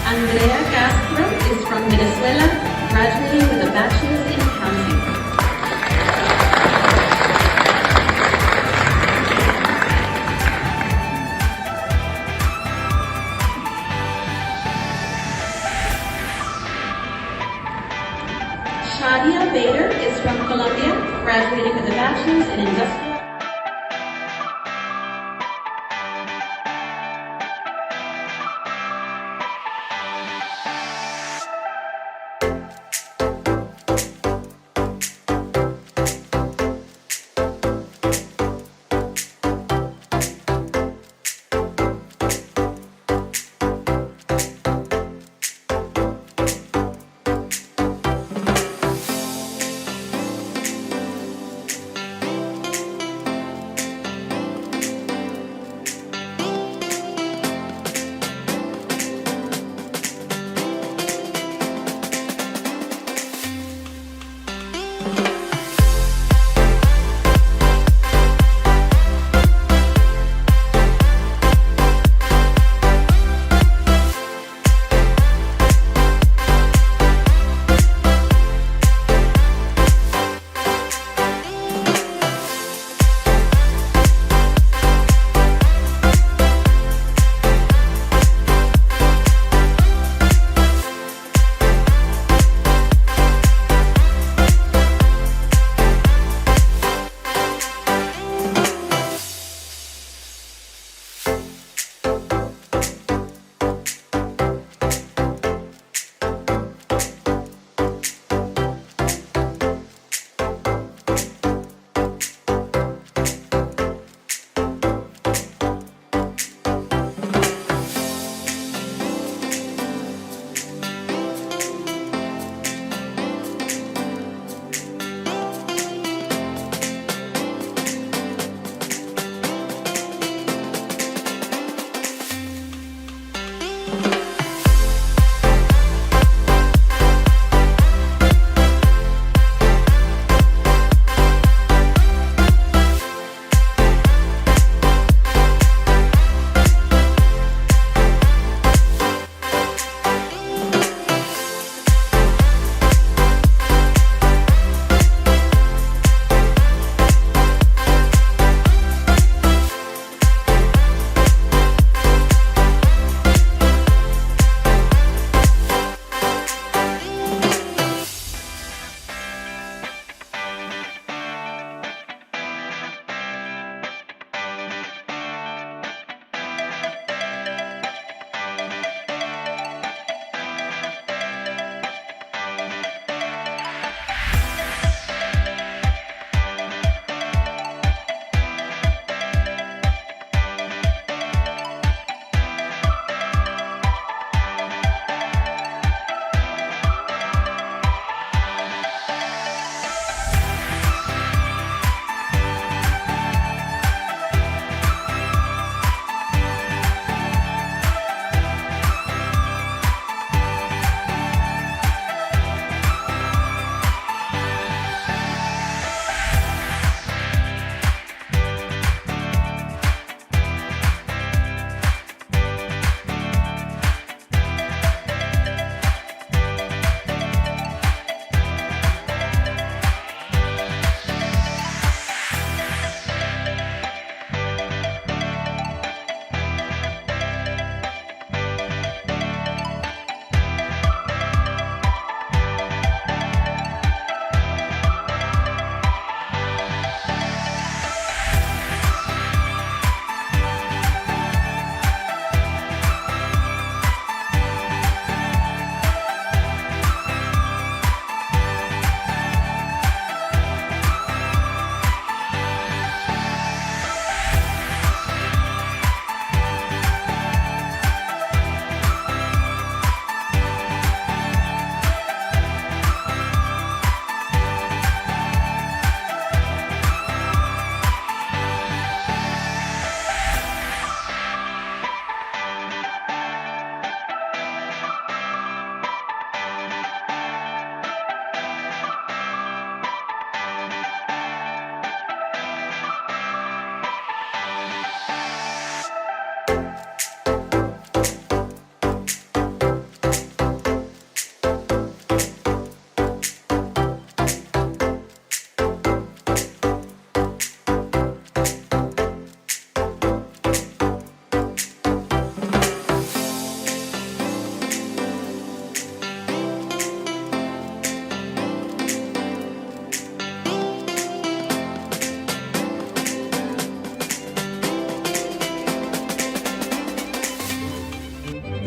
Andrea Castro is from Venezuela, graduating with a bachelor's in accounting. Shadia Bader is from Colombia, graduating with a bachelor's in industrial.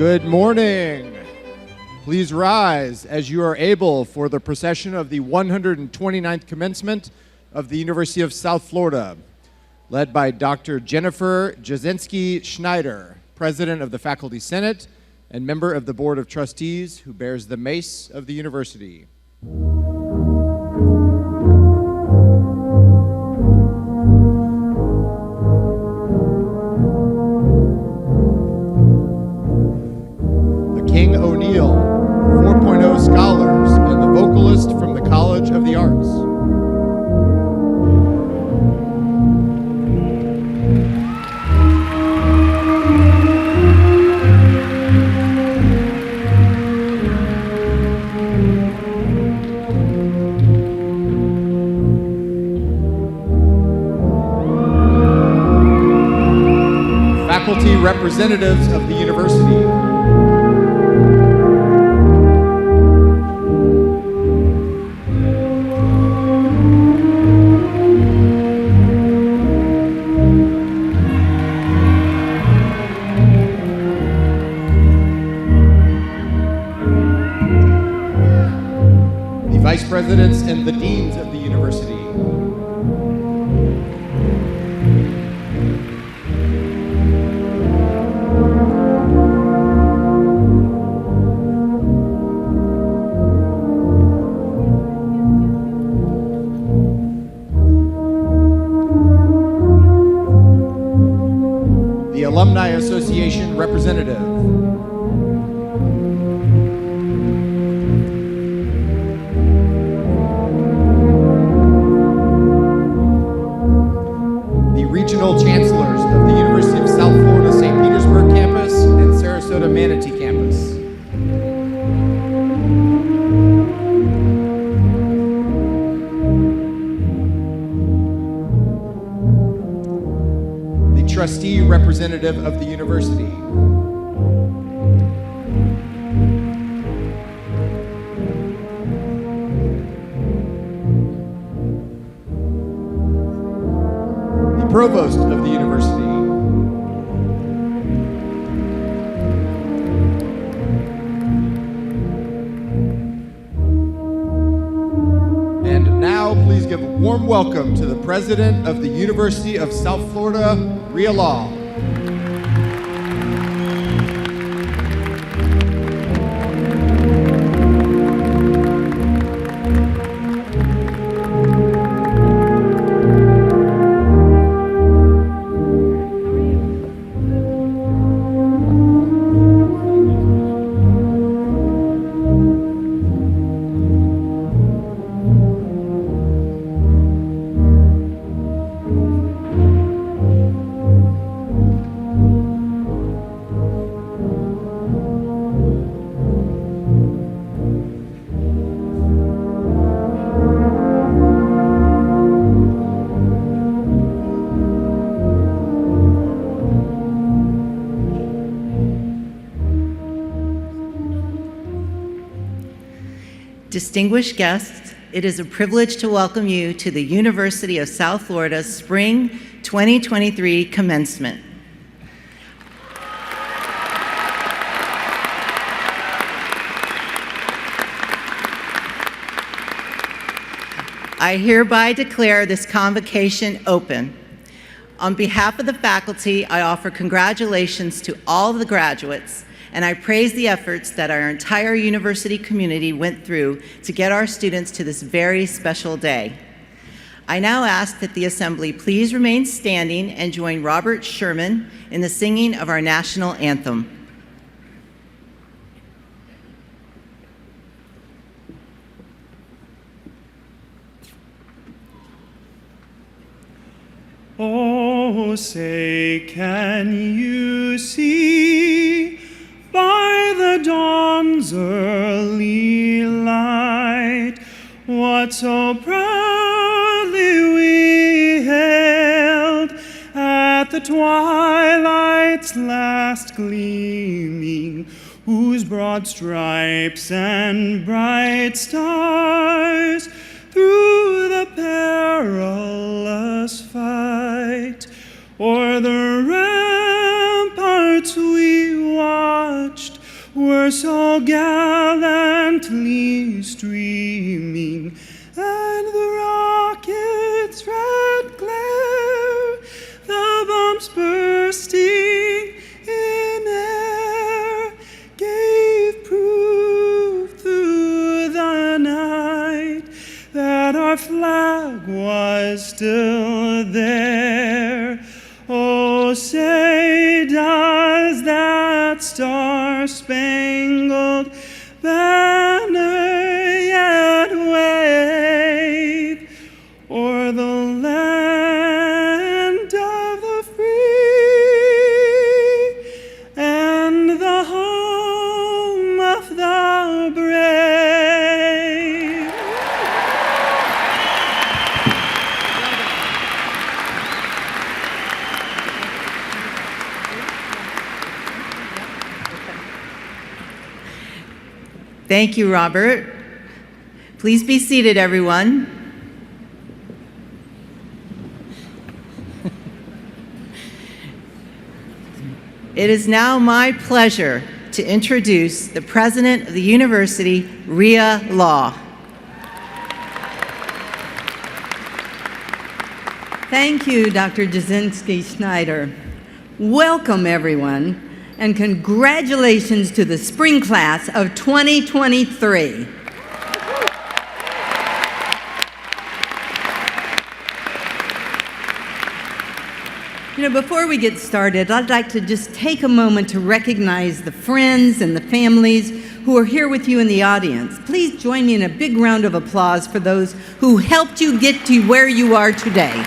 Good morning. Please rise as you are able for the procession of the 129th commencement of the University of South Florida, led by Dr. Jennifer Jasinski Schneider, President of the Faculty Senate and member of the Board of Trustees, who bears the mace of the university. King O'Neill, 4.0 scholars, and the vocalist from the College of the Arts. Faculty representatives of the university. Vice presidents and the deans of the university. The Alumni Association representative. Regional chancellors of the University of South Florida St. Petersburg campus and Sarasota Manatee campus. The trustee representative of the university. Provost of the university. And now, please give a warm welcome to the President of the University of South Florida, Ria Law. Distinguished guests, it is a privilege to welcome you to the University of South Florida's Spring 2023 commencement. I hereby declare this convocation open. On behalf of the faculty, I offer congratulations to all of the graduates, and I praise the efforts that our entire university community went through to get our students to this very special day. I now ask that the Assembly please remain standing and join Robert Sherman in the singing of our national anthem. Oh, say, can you see by the dawn's early light what so proudly we hailed at the twilight's last gleaming, whose broad stripes and bright stars through the perilous fight o'er the ramparts we watched so gallantly streaming, and the rocket's red glare, the bombs bursting in air, gave proof through the night that our flag was still there. Oh, say does that star-spangled banner yet wave o'er the land of the free and the home of the brave? Thank you, Robert. Please be seated, everyone. It is now my pleasure to introduce the president of the university, Rhea Law. Thank you, Dr. Jasinski-Schneider. Welcome, everyone, and congratulations to the spring class of 2023. Before we get started, I'd like to just take a moment to recognize the friends and the families who are here with you in the audience. Please join me in a big round of applause for those who helped you get to where you are today.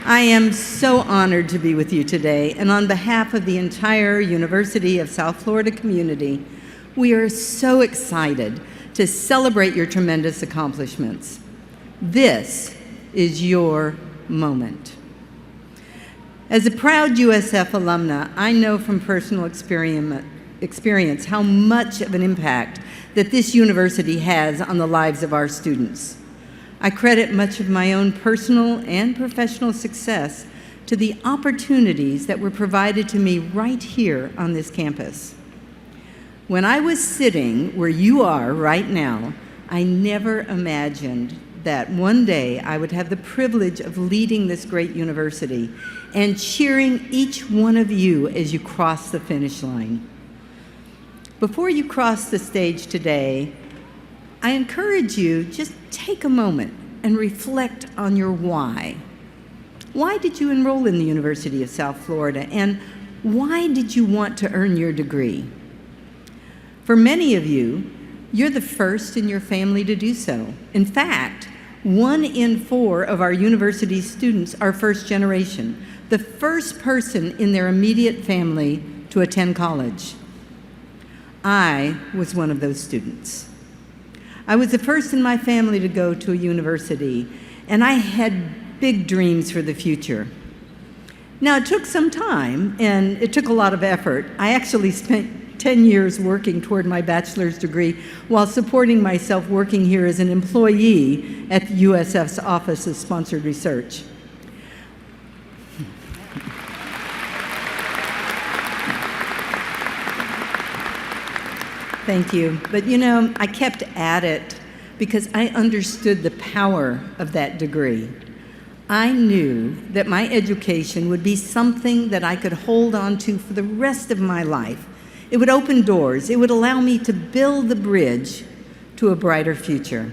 I am so honored to be with you today, and on behalf of the entire University of South Florida community, we are so excited to celebrate your tremendous accomplishments. This is your moment. As a proud USF alumna, I know from personal experience how much of an impact that this university has on the lives of our students. I credit much of my own personal and professional success to the opportunities that were provided to me right here on this campus. When I was sitting where you are right now, I never imagined that one day I would have the privilege of leading this great university and cheering each one of you as you cross the finish line. Before you cross the stage today, I encourage you, just take a moment and reflect on your why. Why did you enroll in the University of South Florida, and why did you want to earn your degree? For many of you, you're the first in your family to do so. In fact, 1 in 4 of our university students are first generation, the first person in their immediate family to attend college. I was one of those students. I was the first in my family to go to a university, and I had big dreams for the future. Now, it took some time, and it took a lot of effort. I actually spent 10 years working toward my bachelor's degree while supporting myself working here as an employee at the USF's Office of Sponsored Research. Thank you. But I kept at it because I understood the power of that degree. I knew that my education would be something that I could hold on to for the rest of my life. It would open doors. It would allow me to build the bridge to a brighter future.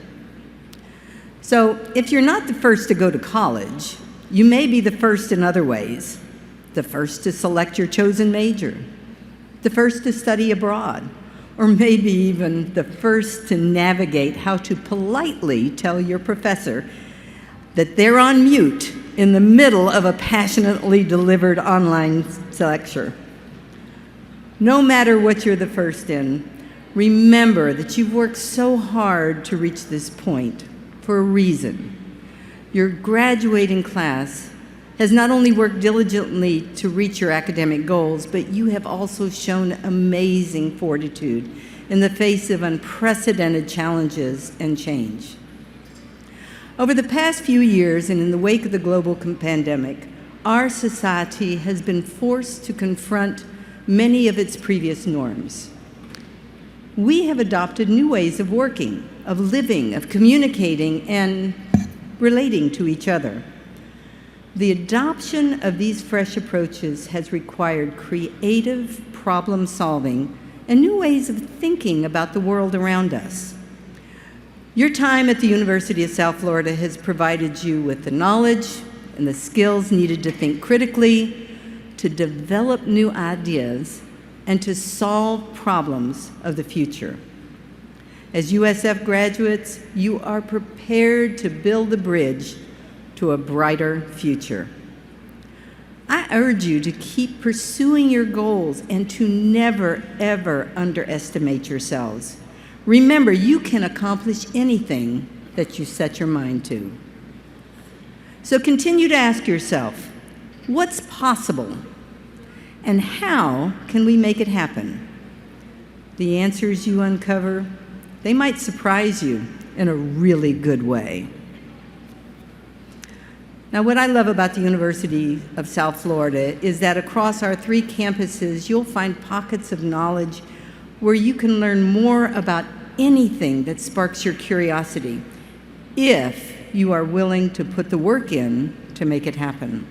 So if you're not the first to go to college, you may be the first in other ways. The first to select your chosen major, the first to study abroad, or maybe even the first to navigate how to politely tell your professor that they're on mute in the middle of a passionately delivered online lecture. No matter what you're the first in, remember that you've worked so hard to reach this point for a reason. Your graduating class has not only worked diligently to reach your academic goals, but you have also shown amazing fortitude in the face of unprecedented challenges and change. Over the past few years and in the wake of the global pandemic, our society has been forced to confront many of its previous norms. We have adopted new ways of working, of living, of communicating, and relating to each other. The adoption of these fresh approaches has required creative problem solving and new ways of thinking about the world around us. Your time at the University of South Florida has provided you with the knowledge and the skills needed to think critically, to develop new ideas, and to solve problems of the future. As USF graduates, you are prepared to build the bridge to a brighter future. I urge you to keep pursuing your goals and to never, ever underestimate yourselves. Remember, you can accomplish anything that you set your mind to. So continue to ask yourself, what's possible? And how can we make it happen? The answers you uncover, they might surprise you in a really good way. Now, what I love about the University of South Florida is that across our 3 campuses, you'll find pockets of knowledge where you can learn more about anything that sparks your curiosity, if you are willing to put the work in to make it happen.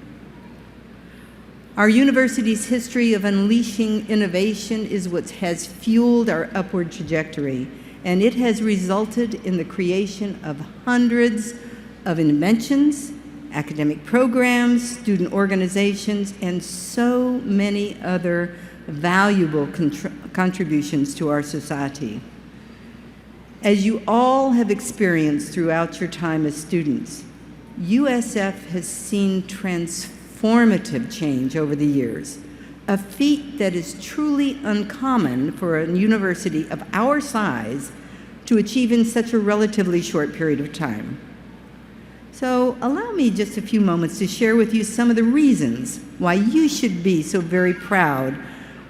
Our university's history of unleashing innovation is what has fueled our upward trajectory, and it has resulted in the creation of hundreds of inventions, academic programs, student organizations, and so many other valuable contributions to our society. As you all have experienced throughout your time as students, USF has seen transformative change over the years, a feat that is truly uncommon for a university of our size to achieve in such a relatively short period of time. So allow me just a few moments to share with you some of the reasons why you should be so very proud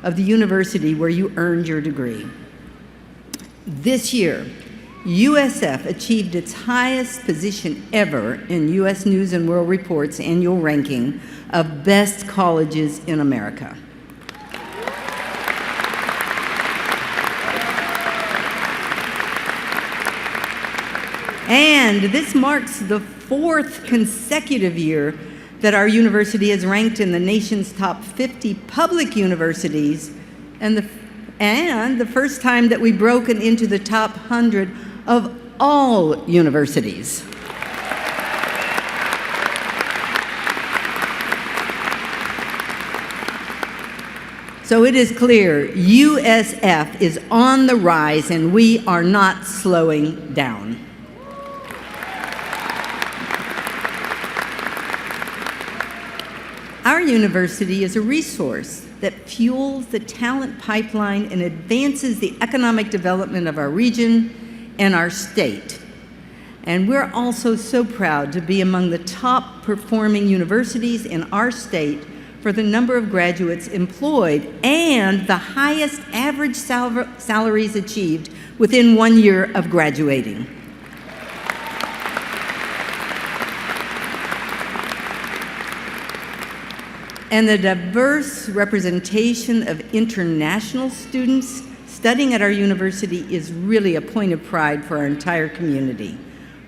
of the university where you earned your degree. This year, USF achieved its highest position ever in U.S. News and World Report's annual ranking of best colleges in America. And this marks the 4th consecutive year that our university has ranked in the nation's top 50 public universities, and the first time that we've broken into the top 100 of all universities. So it is clear USF is on the rise, and we are not slowing down. Our university is a resource that fuels the talent pipeline and advances the economic development of our region and our state. And we're also so proud to be among the top performing universities in our state for the number of graduates employed and the highest average salaries achieved within 1 year of graduating. And the diverse representation of international students studying at our university is really a point of pride for our entire community.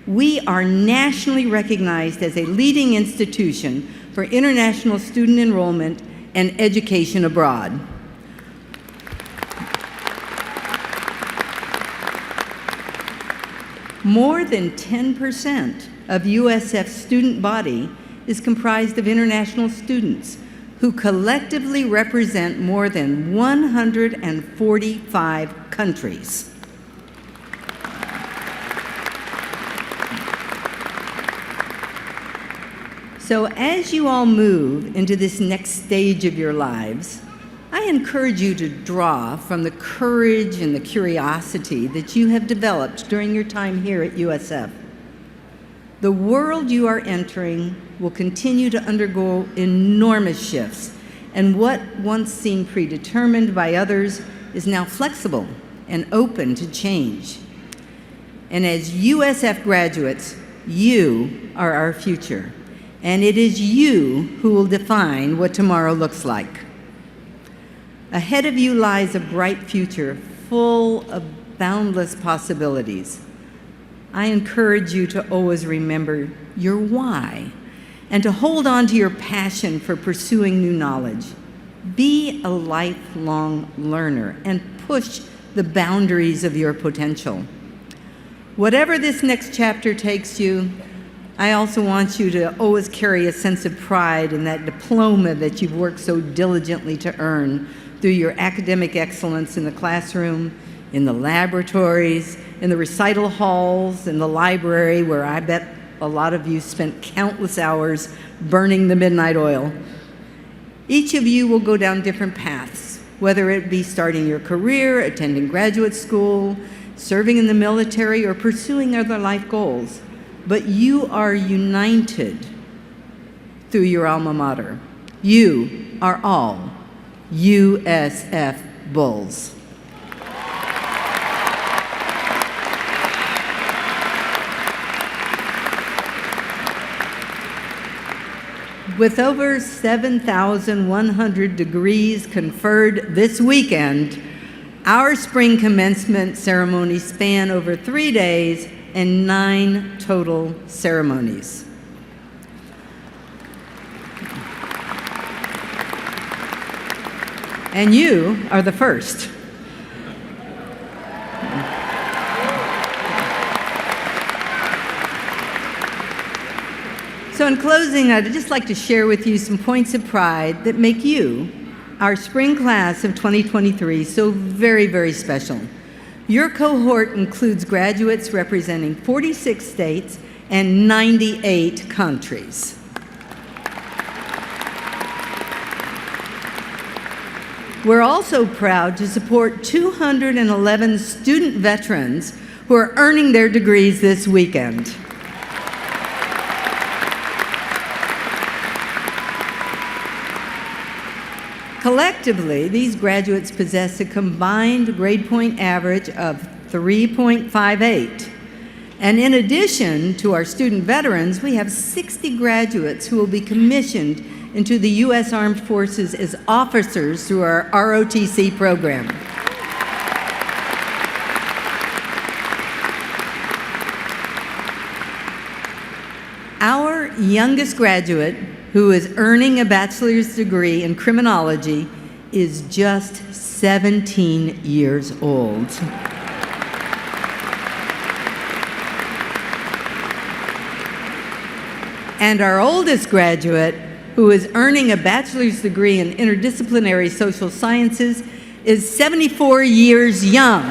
We are nationally recognized as a leading institution for international student enrollment and education abroad. More than 10% of USF's student body is comprised of international students who collectively represent more than 145 countries. So as you all move into this next stage of your lives, I encourage you to draw from the courage and the curiosity that you have developed during your time here at USF. The world you are entering will continue to undergo enormous shifts, and what once seemed predetermined by others is now flexible and open to change. And as USF graduates, you are our future. and it is you who will define what tomorrow looks like. Ahead of you lies a bright future full of boundless possibilities. I encourage you to always remember your why and to hold on to your passion for pursuing new knowledge. Be a lifelong learner and push the boundaries of your potential. Whatever this next chapter takes you, I also want you to always carry a sense of pride in that diploma that you've worked so diligently to earn through your academic excellence in the classroom, in the laboratories, in the recital halls, in the library, where I bet a lot of you spent countless hours burning the midnight oil. Each of you will go down different paths, whether it be starting your career, attending graduate school, serving in the military, or pursuing other life goals. But you are united through your alma mater. You are all USF Bulls. With over 7,100 degrees conferred this weekend, our spring commencement ceremonies span over 3 days and 9 total ceremonies. And you are the first. So in closing, I'd just like to share with you some points of pride that make you, our spring class of 2023, so very, very special. Your cohort includes graduates representing 46 states and 98 countries. We're also proud to support 211 student veterans who are earning their degrees this weekend. Collectively, these graduates possess a combined grade point average of 3.58. And in addition to our student veterans, we have 60 graduates who will be commissioned into the U.S. Armed Forces as officers through our ROTC program. Our youngest graduate, who is earning a bachelor's degree in criminology, is just 17 years old. And our oldest graduate, who is earning a bachelor's degree in interdisciplinary social sciences, is 74 years young.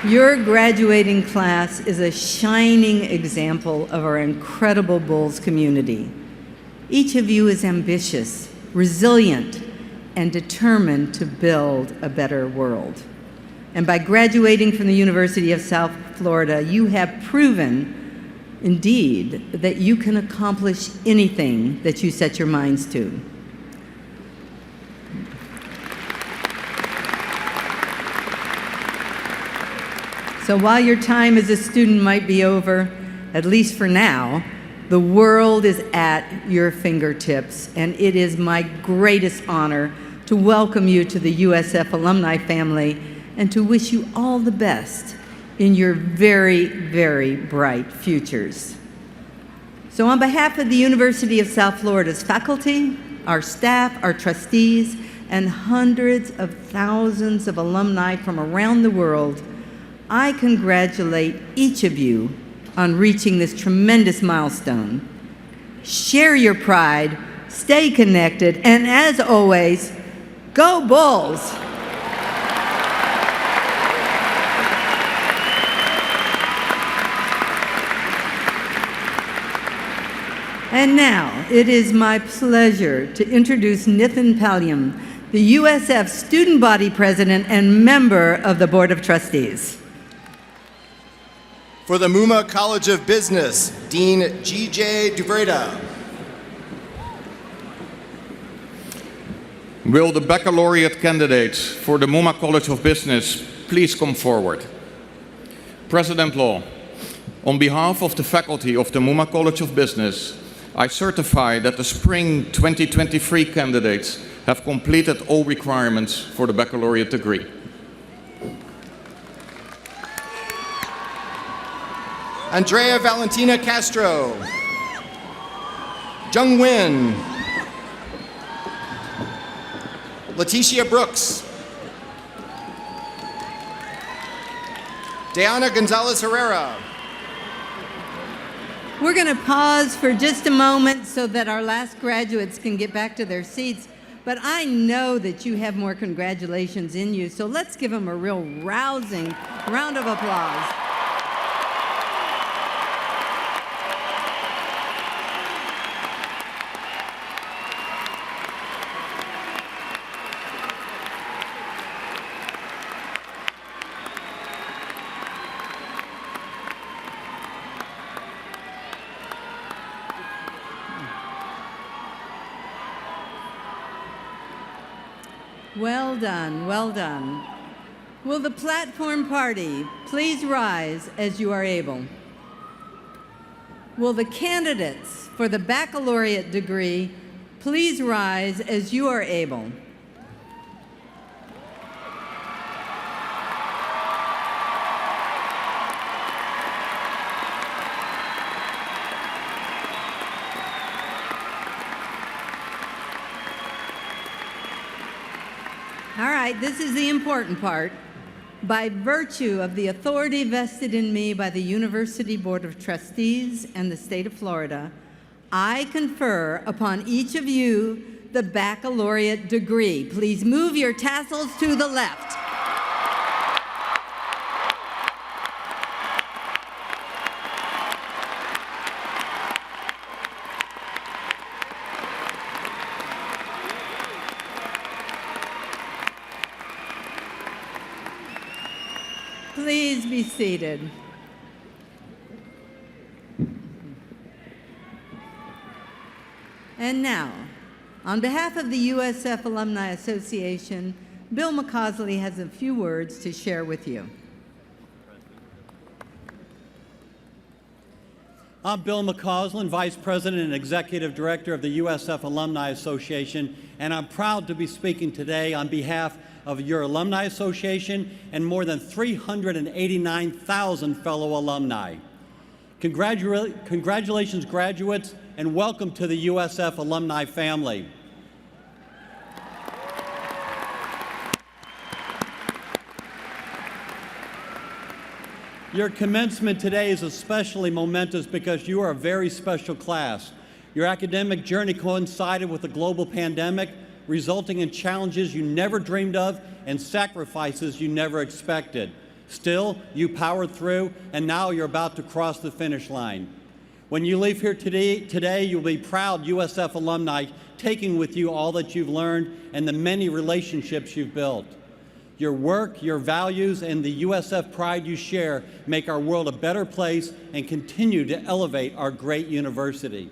Your graduating class is a shining example of our incredible Bulls community. Each of you is ambitious, resilient, and determined to build a better world. And by graduating from the University of South Florida, you have proven, indeed, that you can accomplish anything that you set your minds to. So while your time as a student might be over, at least for now, the world is at your fingertips, and it is my greatest honor to welcome you to the USF alumni family and to wish you all the best in your very, very bright futures. So on behalf of the University of South Florida's faculty, our staff, our trustees, and hundreds of thousands of alumni from around the world, I congratulate each of you on reaching this tremendous milestone. Share your pride, stay connected, and as always, go Bulls! And now, it is my pleasure to introduce Nithin Palyam, the USF Student Body President and member of the Board of Trustees. For the Muma College of Business, Dean G.J. Dubreda. Will the baccalaureate candidates for the Muma College of Business please come forward. President Law, on behalf of the faculty of the Mumma College of Business, I certify that the spring 2023 candidates have completed all requirements for the baccalaureate degree. Andrea Valentina Castro. Jung Win. Leticia Brooks. Diana Gonzalez Herrera. We're going to pause for just a moment so that our last graduates can get back to their seats. But I know that you have more congratulations in you, so let's give them a real rousing round of applause. Well done, well done. Will the platform party please rise as you are able? Will the candidates for the baccalaureate degree please rise as you are able? All right, this is the important part. By virtue of the authority vested in me by the University Board of Trustees and the state of Florida, I confer upon each of you the baccalaureate degree. Please move your tassels to the left. Please be seated. And now, on behalf of the USF Alumni Association, Bill McCausley has a few words to share with you. I'm Bill McCausland, Vice President and Executive Director of the USF Alumni Association, and I'm proud to be speaking today on behalf of your Alumni Association and more than 389,000 fellow alumni. Congratulations, graduates, and welcome to the USF alumni family. Your commencement today is especially momentous because you are a very special class. Your academic journey coincided with a global pandemic, resulting in challenges you never dreamed of and sacrifices you never expected. Still, you powered through, and now you're about to cross the finish line. When you leave here today, you'll be proud USF alumni, taking with you all that you've learned and the many relationships you've built. Your work, your values, and the USF pride you share make our world a better place and continue to elevate our great university.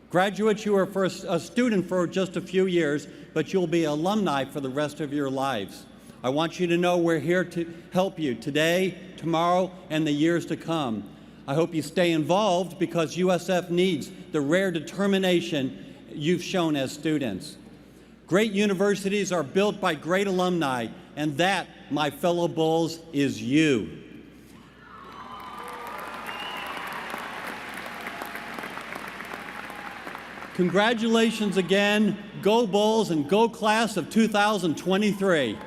Graduates, you are a student for just a few years, but you'll be alumni for the rest of your lives. I want you to know we're here to help you today, tomorrow, and the years to come. I hope you stay involved because USF needs the rare determination you've shown as students. Great universities are built by great alumni, and that, my fellow Bulls, is you. Congratulations again. Go Bulls and go class of 2023.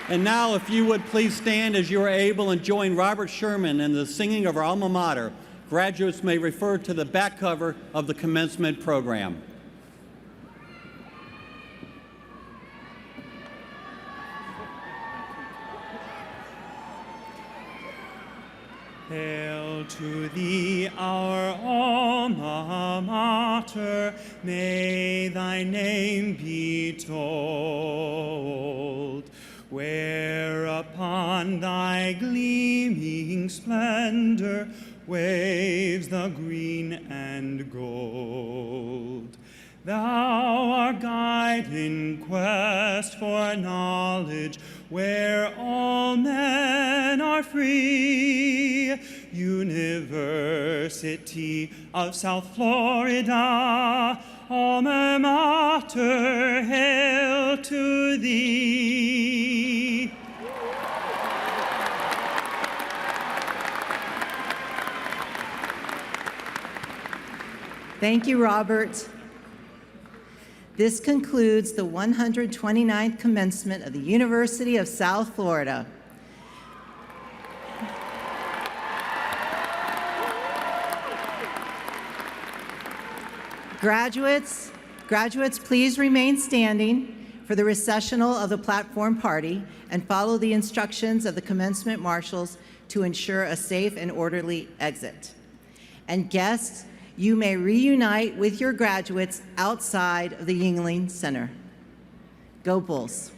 And now, if you would please stand as you are able and join Robert Sherman in the singing of our alma mater. Graduates may refer to the back cover of the commencement program. Hail to thee, our alma mater, may thy name be told, where upon thy gleaming splendor waves the green and gold. Thou where all men are free. University of South Florida, alma mater, hail to thee. Thank you, Robert. This concludes the 129th commencement of the University of South Florida. Graduates, please remain standing for the recessional of the platform party and follow the instructions of the commencement marshals to ensure a safe and orderly exit. And guests, you may reunite with your graduates outside of the Yingling Center. Go Bulls.